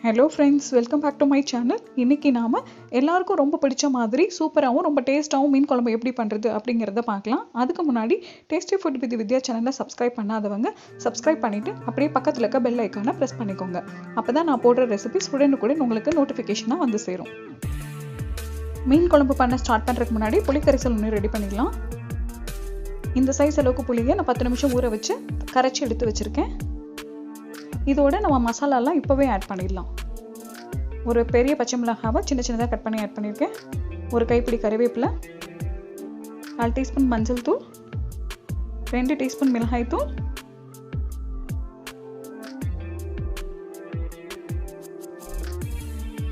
Hello friends, welcome back to my channel. இன்றைக்கி நாம் எல்லாருக்கும் ரொம்ப பிடிச்ச மாதிரி சூப்பராகவும் ரொம்ப டேஸ்ட்டாகவும் மீன் குழம்பு எப்படி பண்ணுறது அப்படிங்கிறத பார்க்கலாம். அதுக்கு முன்னாடி டேஸ்டி ஃபுட் வித் வித்யா சேனலை சப்ஸ்கிரைப் பண்ணாதவங்க சப்ஸ்கிரைப் பண்ணிவிட்டு அப்படியே பக்கத்தில் இருக்க பெல் ஐக்கானை ப்ரெஸ் பண்ணிக்கோங்க. அப்போ தான் நான் போடுற ரெசிபிஸ் உடனுக்குடன் உங்களுக்கு நோட்டிஃபிகேஷனாக வந்து சேரும். மீன் குழம்பு பண்ண ஸ்டார்ட் பண்ணுறதுக்கு முன்னாடி புளிக்கரைசல் ஒன்று ரெடி பண்ணிக்கலாம். இந்த சைஸ் அளவுக்கு புளியை நான் 10 நிமிஷம் ஊற வச்சு கரைச்சி எடுத்து வச்சுருக்கேன். இதோட நம்ம மசாலாலாம் இப்போவே ஆட் பண்ணிடலாம். ஒரு பெரிய பச்சை மிளகாவை சின்ன சின்னதாக கட் பண்ணி ஆட் பண்ணியிருக்கேன். ஒரு கைப்பிடி கறிவேப்பிலை, 1/4 டீஸ்பூன் மஞ்சள் தூள், 2 டீஸ்பூன் மிளகாய் தூள்,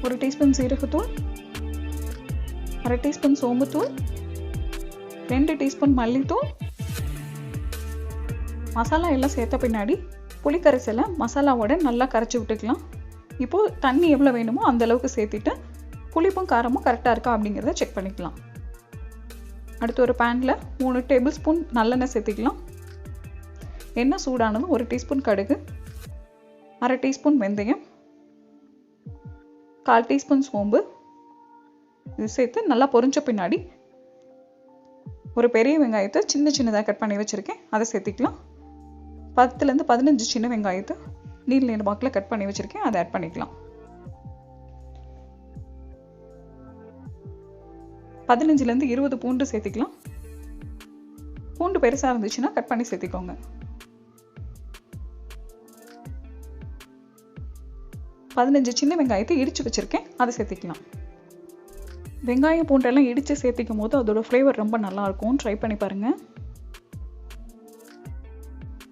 1 டீஸ்பூன் சீரகத்தூள், 1/2 டீஸ்பூன் சோம்புத்தூள், 2 டீஸ்பூன் மல்லித்தூள். மசாலா எல்லாம் சேர்த்த பின்னாடி புளிக்கரைசலை மசாலாவோட நல்லா கரைச்சி விட்டுக்கலாம். இப்போது தண்ணி எவ்வளோ வேணுமோ அந்த அளவுக்கு சேர்த்துட்டு புளிப்பும் காரமும் கரெக்டாக இருக்கா அப்படிங்கிறத செக் பண்ணிக்கலாம். அடுத்து ஒரு பேனில் 3 டேபிள் ஸ்பூன் நல்லெண்ணெய் சேர்த்திக்கலாம். எண்ணெய் சூடானதும் 1 டீஸ்பூன் கடுகு, 1/2 டீஸ்பூன் வெந்தயம், 1/4 டீஸ்பூன் சோம்பு இது சேர்த்து நல்லா பொரிஞ்ச பின்னாடி ஒரு பெரிய வெங்காயத்தை சின்ன சின்னதாக கட் பண்ணி வச்சுருக்கேன், அதை சேர்த்திக்கலாம். 10 to 15 சின்ன வெங்காயத்தை நீல நீல வாக்கில் கட் பண்ணி வச்சுருக்கேன், அதை ஆட் பண்ணிக்கலாம். 15 to 20 பூண்டு சேர்த்திக்கலாம். பூண்டு பெருசாக இருந்துச்சுன்னா கட் பண்ணி சேர்த்திக்கோங்க. 15 சின்ன வெங்காயத்தை இடித்து வச்சுருக்கேன், அதை சேர்த்திக்கலாம். வெங்காயம் பூண்டெல்லாம் இடித்து சேர்த்திக்கும் போது அதோட ஃப்ளேவர் ரொம்ப நல்லாயிருக்கும், ட்ரை பண்ணி பாருங்கள்.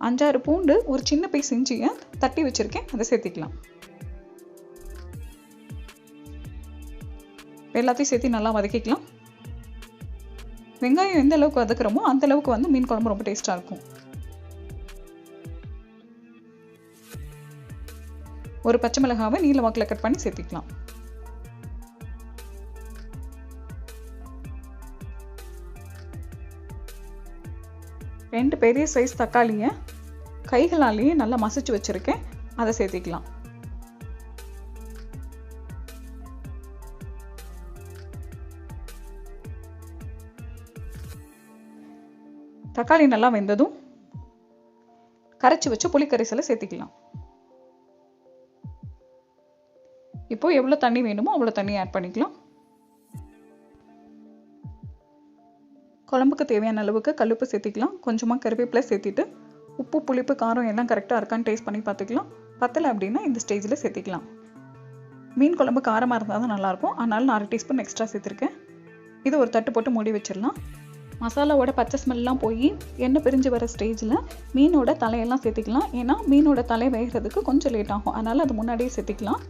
5-6 பூண்டு, ஒரு சின்ன பீஸ் இஞ்சியை தட்டி வச்சுருக்கேன், அதை சேர்த்திக்கலாம். எல்லாத்தையும் சேர்த்து நல்லா வதக்கிக்கலாம். வெங்காயம் எந்த அளவுக்கு வதக்குறோமோ அந்த அளவுக்கு வந்து மீன் குழம்பு ரொம்ப டேஸ்ட்டாக இருக்கும். ஒரு பச்சை மிளகாவை நீல வாக்கில் கட் பண்ணி சேர்த்திக்கலாம். ரெண்டு பெரிய சைஸ் தக்காளியை கைகளாலேயே நல்லா மசிச்சு வச்சுருக்கேன், அதை சேர்த்திக்கலாம். தக்காளி நல்லா வெந்ததும் கரைச்சி வச்சு புளிக்கரைசலை சேர்த்திக்கலாம். இப்போ எவ்வளோ தண்ணி வேணுமோ அவ்வளோ தண்ணி ஆட் பண்ணிக்கலாம். குழம்புக்கு தேவையான அளவுக்கு கல்லுப்பு சேர்த்திக்கலாம். கொஞ்சமாக கருவேப்பிலை சேர்த்திட்டு உப்பு புளிப்பு காரம் எல்லாம் கரெக்டாக இருக்கான்னு டேஸ்ட் பண்ணி பார்த்துக்கலாம். பத்தலை அப்படின்னா இந்த ஸ்டேஜில் சேர்த்திக்கலாம். மீன் குழம்பு காரமாக இருந்தால் தான் நல்லாயிருக்கும், அதனால நான் 1/2 டீஸ்பூன் எக்ஸ்ட்ரா சேர்த்துருக்கேன். இது ஒரு தட்டு போட்டு மூடி வச்சிடலாம். மசாலாவோட பச்சை ஸ்மெல்லாம் போய் எண்ணெய் பிரிஞ்சு வர ஸ்டேஜில் மீனோட தலையெல்லாம் சேர்த்திக்கலாம். ஏன்னா மீனோட தலை வேகிறதுக்கு கொஞ்சம் லேட் ஆகும், அதனால் அது முன்னாடியே சேர்த்திக்கலாம்.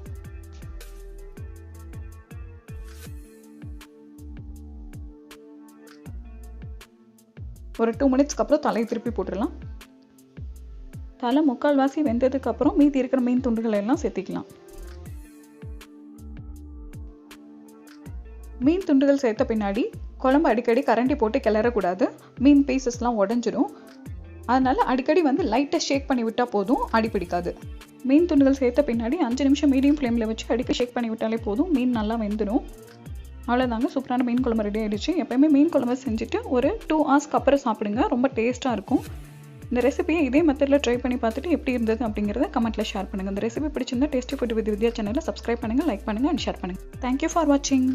ஒரு 2 மினிட்ஸ்க்கு அப்புறம் தலையை திருப்பி போட்டுடலாம். தலை 3/4 வாசி வெந்ததுக்கு அப்புறம் மீதி இருக்கிற மீன் துண்டுகளை எல்லாம் சேர்த்திக்கலாம். மீன் துண்டுகள் சேர்த்த பின்னாடி குழம்பு அடிக்கடி கரண்டி போட்டு கிளறக்கூடாது, மீன் பீசஸ்லாம் உடஞ்சிடும். அதனால் அடிக்கடி வந்து லைட்டாக ஷேக் பண்ணி விட்டால் போதும், அடி பிடிக்காது. மீன் துண்டுகள் சேர்த்த பின்னாடி 5 நிமிஷம் மீடியம் ஃப்ளேமில் வச்சு அடிக்கடி ஷேக் பண்ணி விட்டாலே போதும், மீன் நல்லா வெந்துடும். அவ்வளோதாங்க, சூப்பரான மீன் குழம்பு ரெடி ஆகிடுச்சு. எப்போயுமே மீன் குழம்பு செஞ்சுட்டு ஒரு 2 ஹவர்ஸ்க்கு அப்புறம் சாப்பிடுங்க, ரொம்ப டேஸ்ட்டாக இருக்கும். இந்த ரெசிபியை இதே மெத்தடில் ட்ரை பண்ணி பார்த்துட்டு எப்படி இருந்தது அப்படிங்கிறத கமெண்ட்டில் ஷேர் பண்ணுங்கள். இந்த ரெசிபி பிடிச்சிருந்தா டேஸ்டி ஃபுட் வித் வித்யா சேனலை சப்ஸ்கிரைப் பண்ணுங்கள், லைக் பண்ணுங்கள் அண்ட் ஷேர் பண்ணுங்கள். தேங்க்யூ ஃபார் வாட்சிங்.